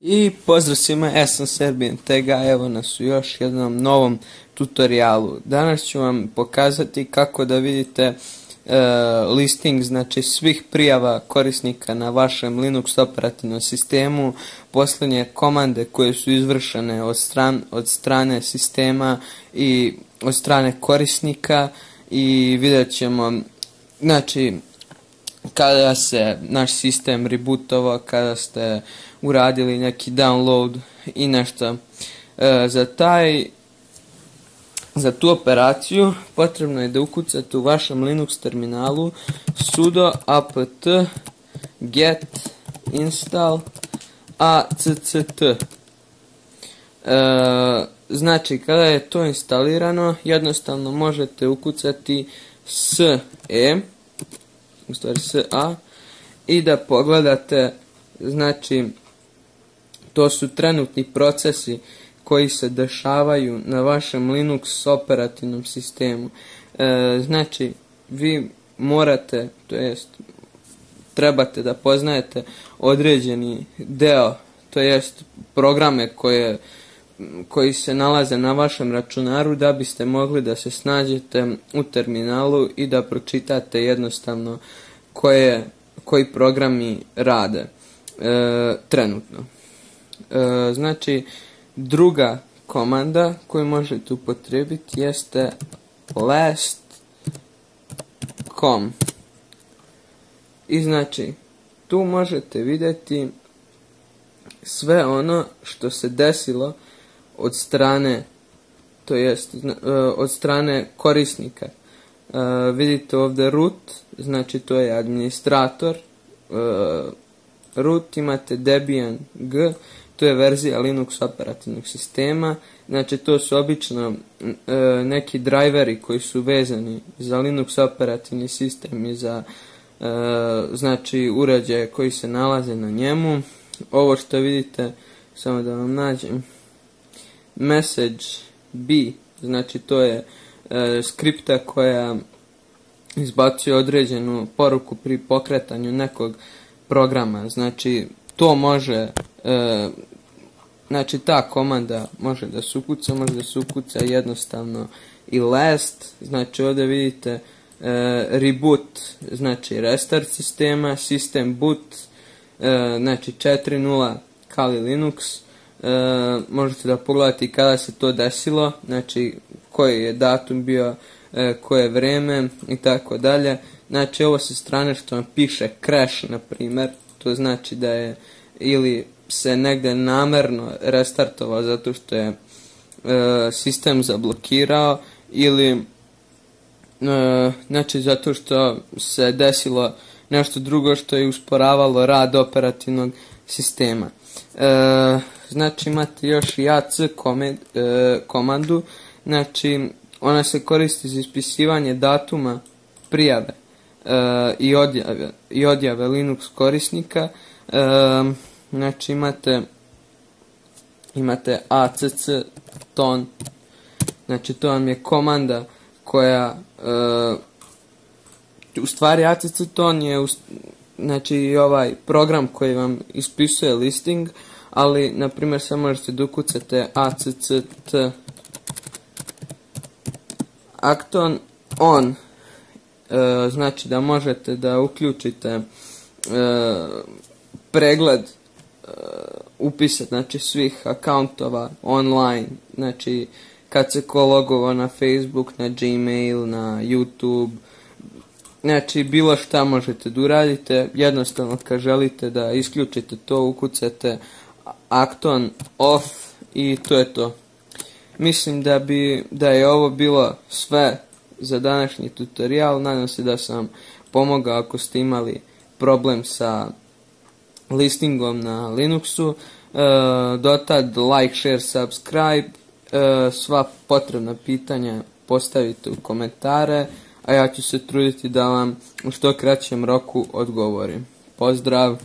I pozdrav svima, ja sam Serbian Tega, evo nas u još jednom novom tutorijalu. Danas ću vam pokazati kako da vidite listing, znači svih prijava korisnika na vašem Linux operativnom sistemu, posljednje komande koje su izvršene od strane sistema i od strane korisnika, i vidjet ćemo, znači, kada se naš sistem rebootovao, kada ste uradili neki download i nešto. Za tu operaciju potrebno je da ukucate u vašem Linux terminalu sudo apt get install acct. Znači, kada je to instalirano, jednostavno možete ukucati sa i da pogledate, znači, to su trenutni procesi koji se dešavaju na vašem Linux operativnom sistemu. Znači, vi morate, to jest trebate da poznajete određeni deo, to jest programe koji se nalaze na vašem računaru, da biste mogli da se snađete u terminalu i da pročitate jednostavno koji programi rade trenutno. Znači, druga komanda koju možete upotrijebiti jeste last.com. I znači, tu možete vidjeti sve ono što se desilo od strane, to jest od strane korisnika. Vidite ovdje root, znači to je administrator. Root, imate Debian G, to je verzija Linux operativnog sistema. Znači, to su obično neki driveri koji su vezani za Linux operativni sistem i za znači uređaje koji se nalaze na njemu. Ovo što vidite, samo da vam nađem, message B, znači to je skripta koja izbacuje određenu poruku pri pokretanju nekog programa. Znači, to može, znači ta komanda može da se ukuca jednostavno i last, znači ovdje vidite reboot, znači restart sistema, system boot, znači 4.0 Kali Linux. Možete da pogledate kada se to desilo, znači koji je datum bio, koje vreme i tako dalje. Znači, ovo sa strane što vam piše crash, na primjer, to znači da je ili se negdje namerno restartovao zato što je sistem zablokirao, ili znači zato što se desilo nešto drugo što je usporavalo rad operativnog sistema. Znači, imate još i AC komandu, znači ona se koristi za ispisivanje datuma prijave i odjave Linux korisnika. Znači, imate acc ton, znači to vam je komanda koja u stvari acc ton je znači ovaj program koji vam ispisuje listing, ali na primjer samo možete da ukucate acct acton on, znači da možete da uključite pregled upisa, znači svih akauntova online, znači kad se ko logovao na Facebook, na Gmail, na YouTube, znači bilo šta možete da uradite. Jednostavno, kad želite da isključite to, ukucate acton off i to je to. Mislim da je ovo bilo sve za današnji tutorial. Nadam se da sam pomogao ako ste imali problem sa listingom na Linuxu. Dotad like, share, subscribe. Sva potrebna pitanja postavite u komentare, a ja ću se truditi da vam u što kraćem roku odgovorim. Pozdrav!